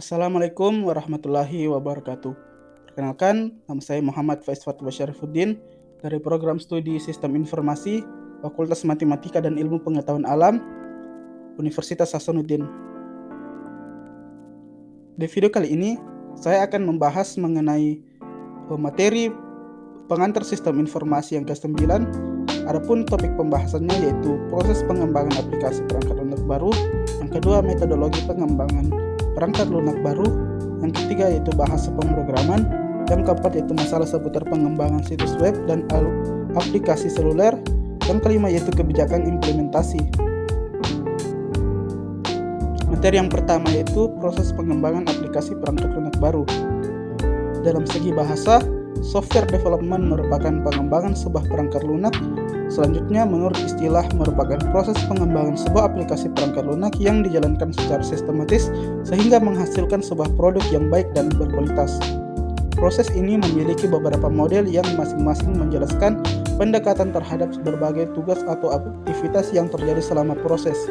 Assalamualaikum warahmatullahi wabarakatuh. Perkenalkan, nama saya Muhammad Faiz Fatwa Syarifuddin dari Program Studi Sistem Informasi, Fakultas Matematika dan Ilmu Pengetahuan Alam, Universitas Hasanuddin. Di video kali ini, saya akan membahas mengenai materi pengantar sistem informasi yang ke-9. Adapun topik pembahasannya yaitu proses pengembangan aplikasi perangkat lunak baru, yang kedua metodologi pengembangan perangkat lunak baru, yang ketiga yaitu bahasa pemrograman, yang keempat yaitu masalah seputar pengembangan situs web dan aplikasi seluler, yang kelima yaitu kebijakan implementasi. Materi yang pertama yaitu proses pengembangan aplikasi perangkat lunak baru. Dalam segi bahasa, software development merupakan pengembangan sebuah perangkat lunak. Selanjutnya, menurut istilah, merupakan proses pengembangan sebuah aplikasi perangkat lunak yang dijalankan secara sistematis sehingga menghasilkan sebuah produk yang baik dan berkualitas. Proses ini memiliki beberapa model yang masing-masing menjelaskan pendekatan terhadap berbagai tugas atau aktivitas yang terjadi selama proses.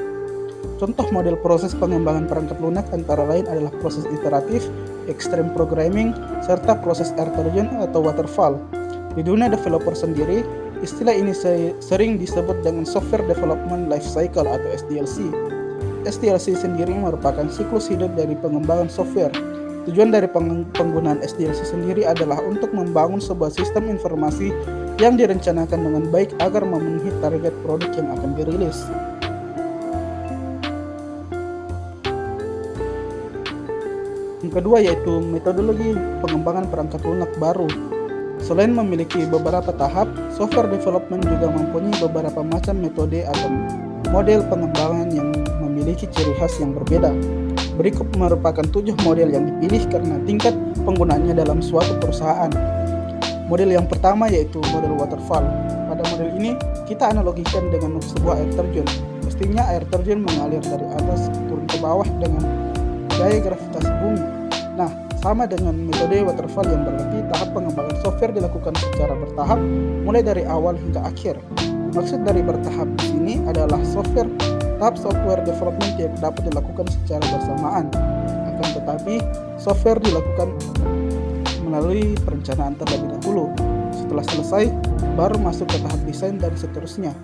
Contoh model proses pengembangan perangkat lunak antara lain adalah proses iteratif, extreme programming, serta proses air terjun atau waterfall. Di dunia developer sendiri, istilah ini sering disebut dengan Software Development Life Cycle atau SDLC. SDLC sendiri merupakan siklus hidup dari pengembangan software. Tujuan dari penggunaan SDLC sendiri adalah untuk membangun sebuah sistem informasi yang direncanakan dengan baik agar memenuhi target produk yang akan dirilis. Yang kedua yaitu metodologi pengembangan perangkat lunak baru. Selain memiliki beberapa tahap, software development juga mempunyai beberapa macam metode atau model pengembangan yang memiliki ciri khas yang berbeda. Berikut merupakan 7 model yang dipilih karena tingkat penggunaannya dalam suatu perusahaan. Model yang pertama yaitu model waterfall. Pada model ini, kita analogikan dengan sebuah air terjun. Mestinya air terjun mengalir dari atas turun ke bawah dengan gaya gravitasi bumi. Nah, sama dengan metode waterfall yang berarti tahap pengembangan software dilakukan secara bertahap mulai dari awal hingga akhir. Maksud dari bertahap di sini adalah tahap software development yang dapat dilakukan secara bersamaan. Akan tetapi, software dilakukan melalui perencanaan terlebih dahulu. Setelah selesai, baru masuk ke tahap desain dan seterusnya.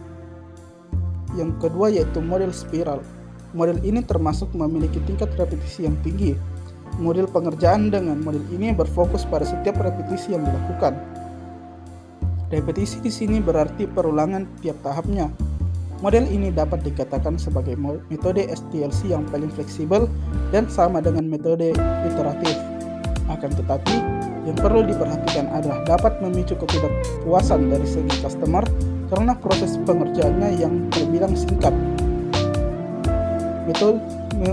Yang kedua yaitu model spiral. Model ini termasuk memiliki tingkat repetisi yang tinggi. Model pengerjaan dengan model ini berfokus pada setiap repetisi yang dilakukan. Repetisi di sini berarti perulangan tiap tahapnya. Model ini dapat dikatakan sebagai metode SDLC yang paling fleksibel dan sama dengan metode iteratif. Akan tetapi, yang perlu diperhatikan adalah dapat memicu ketidakpuasan dari segi customer karena proses pengerjaannya yang terbilang singkat.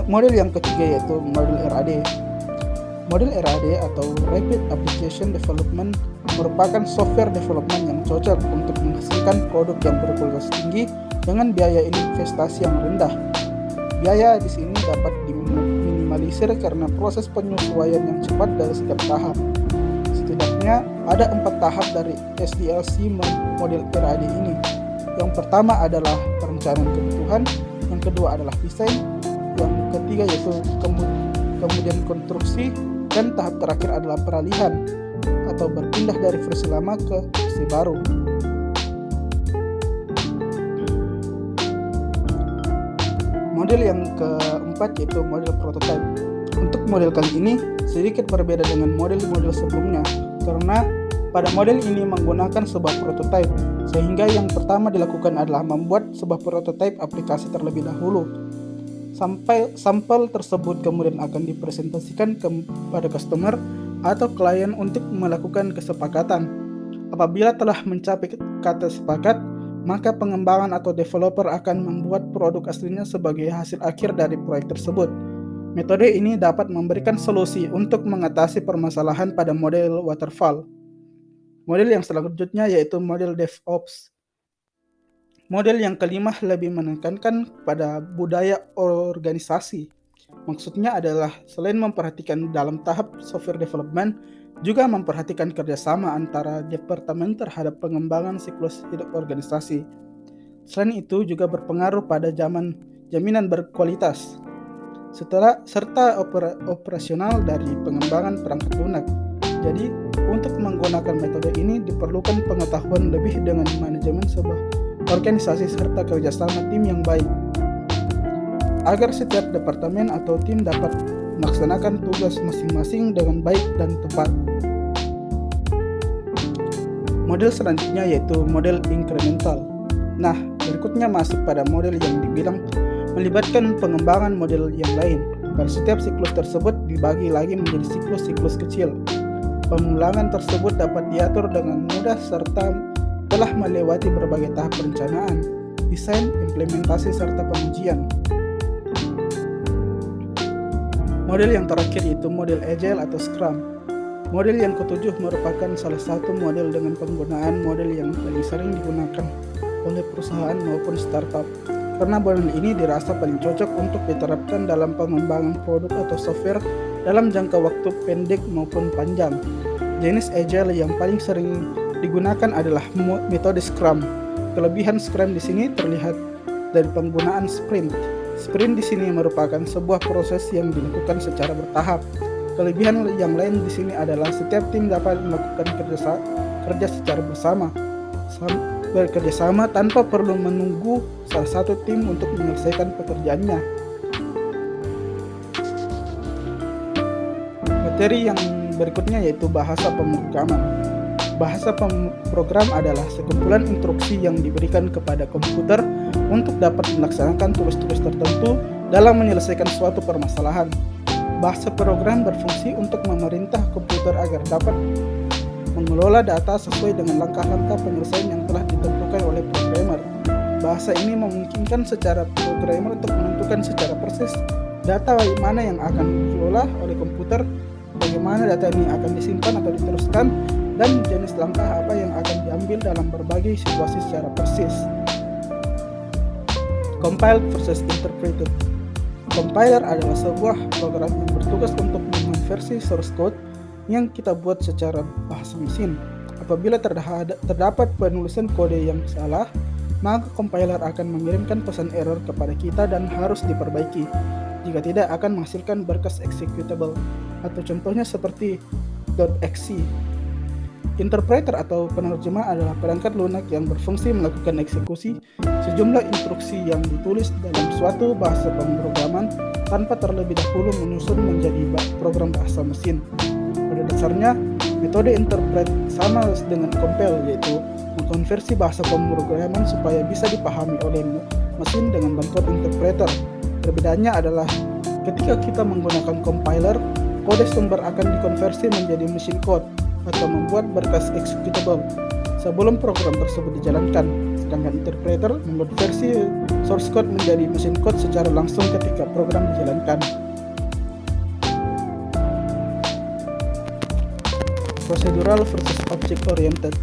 Model yang ketiga yaitu model RAD. Model RAD atau Rapid Application Development merupakan software development yang cocok untuk menghasilkan produk yang berkualitas tinggi dengan biaya investasi yang rendah. Biaya di sini dapat diminimalisir karena proses penyesuaian yang cepat dari setiap tahap. Setidaknya ada 4 tahap dari SDLC model RAD ini. Yang pertama adalah perencanaan kebutuhan, yang kedua adalah desain, yang ketiga yaitu kemudian konstruksi, dan tahap terakhir adalah peralihan atau berpindah dari versi lama ke versi baru. Model yang keempat yaitu model prototype. Untuk model kali ini sedikit berbeda dengan model-model sebelumnya karena pada model ini menggunakan sebuah prototype, sehingga yang pertama dilakukan adalah membuat sebuah prototype aplikasi terlebih dahulu. Sampel tersebut kemudian akan dipresentasikan kepada customer atau klien untuk melakukan kesepakatan. Apabila telah mencapai kata sepakat, maka pengembangan atau developer akan membuat produk aslinya sebagai hasil akhir dari proyek tersebut. Metode ini dapat memberikan solusi untuk mengatasi permasalahan pada model waterfall. Model yang selanjutnya yaitu model DevOps. Model yang kelima lebih menekankan pada budaya organisasi. Maksudnya adalah selain memperhatikan dalam tahap software development, juga memperhatikan kerjasama antara departemen terhadap pengembangan siklus hidup organisasi. Selain itu juga berpengaruh pada jaminan berkualitas. serta operasional dari pengembangan perangkat lunak. Jadi, untuk menggunakan metode ini diperlukan pengetahuan lebih dengan manajemen sebuah organisasi serta kerjasama tim yang baik, agar setiap departemen atau tim dapat melaksanakan tugas masing-masing dengan baik dan tepat. Model selanjutnya yaitu model incremental. Nah, berikutnya masuk pada model yang dibilang melibatkan pengembangan model yang lain. Pada setiap siklus tersebut dibagi lagi menjadi siklus-siklus kecil. Pengulangan tersebut dapat diatur dengan mudah serta telah melewati berbagai tahap perencanaan, desain, implementasi, serta pengujian. Model yang terakhir yaitu model Agile atau Scrum. Model yang ketujuh merupakan salah satu model dengan penggunaan model yang paling sering digunakan oleh perusahaan maupun startup, karena model ini dirasa paling cocok untuk diterapkan dalam pengembangan produk atau software dalam jangka waktu pendek maupun panjang. Jenis Agile yang paling sering digunakan adalah metode Scrum. Kelebihan Scrum di sini terlihat dari penggunaan sprint. Sprint di sini merupakan sebuah proses yang dilakukan secara bertahap. Kelebihan yang lain di sini adalah setiap tim dapat melakukan kerja secara bekerja sama tanpa perlu menunggu salah satu tim untuk menyelesaikan pekerjaannya. Materi yang berikutnya yaitu bahasa pemrograman. Bahasa pemrogram adalah sekumpulan instruksi yang diberikan kepada komputer untuk dapat melaksanakan tugas-tugas tertentu dalam menyelesaikan suatu permasalahan. Bahasa program berfungsi untuk memerintah komputer agar dapat mengelola data sesuai dengan langkah-langkah penyelesaian yang telah ditentukan oleh programmer. Bahasa ini memungkinkan secara programmer untuk menentukan secara persis data mana yang akan dikelola oleh komputer, bagaimana data ini akan disimpan atau diteruskan, dan jenis langkah apa yang akan diambil dalam berbagai situasi secara persis. Compiled versus interpreted. Compiler adalah sebuah program yang bertugas untuk mengonversi source code yang kita buat secara bahasa mesin. Apabila terdapat penulisan kode yang salah, maka compiler akan mengirimkan pesan error kepada kita dan harus diperbaiki. Jika tidak, akan menghasilkan berkas executable, atau contohnya seperti .exe. Interpreter atau penerjemah adalah perangkat lunak yang berfungsi melakukan eksekusi sejumlah instruksi yang ditulis dalam suatu bahasa pemrograman tanpa terlebih dahulu menyusun menjadi program bahasa mesin. Pada dasarnya, metode interpret sama dengan compile, yaitu mengkonversi bahasa pemrograman supaya bisa dipahami oleh mesin dengan bantuan interpreter. Perbedaannya adalah ketika kita menggunakan compiler, kode sumber akan dikonversi menjadi mesin code atau membuat berkas executable sebelum program tersebut dijalankan, sedangkan interpreter membuat versi source code menjadi mesin code secara langsung ketika program dijalankan. Procedural versus object oriented.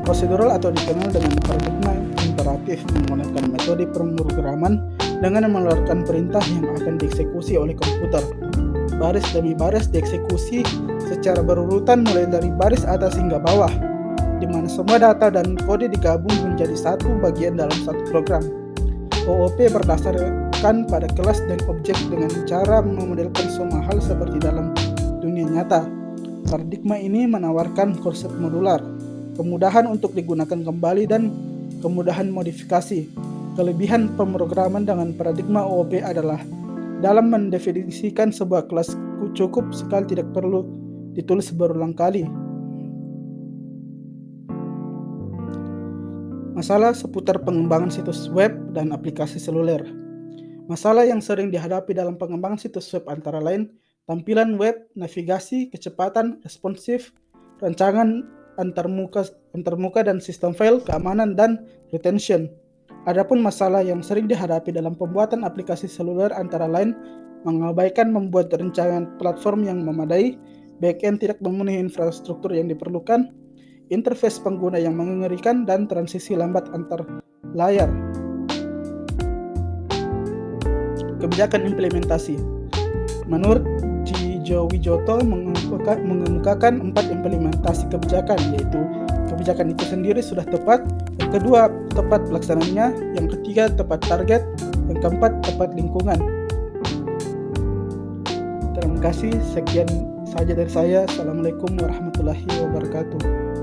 Procedural atau dikenal dengan paradigma imperatif menggunakan metode pemrograman dengan mengeluarkan perintah yang akan dieksekusi oleh komputer. Baris demi baris dieksekusi secara berurutan mulai dari baris atas hingga bawah, di mana semua data dan kode digabung menjadi satu bagian dalam satu program. OOP berdasarkan pada kelas dan objek dengan cara memodelkan semua hal seperti dalam dunia nyata. Paradigma ini menawarkan konsep modular, kemudahan untuk digunakan kembali, dan kemudahan modifikasi. Kelebihan pemrograman dengan paradigma OOP adalah dalam mendefinisikan sebuah kelas cukup sekali, tidak perlu ditulis berulang kali. Masalah seputar pengembangan situs web dan aplikasi seluler. Masalah yang sering dihadapi dalam pengembangan situs web antara lain tampilan web, navigasi, kecepatan, responsif, rancangan antarmuka dan sistem file, keamanan, dan retention. Adapun masalah yang sering dihadapi dalam pembuatan aplikasi seluler antara lain mengabaikan membuat rancangan platform yang memadai, backend tidak memenuhi infrastruktur yang diperlukan, interface pengguna yang mengerikan, dan transisi lambat antar layar. Kebijakan implementasi. Menurut Wijoto mengemukakan 4 implementasi kebijakan, yaitu kebijakan itu sendiri sudah tepat, yang kedua tepat pelaksanaannya, yang ketiga tepat target, yang keempat tepat lingkungan. Terima kasih, sekian saja dari saya. Assalamualaikum warahmatullahi wabarakatuh.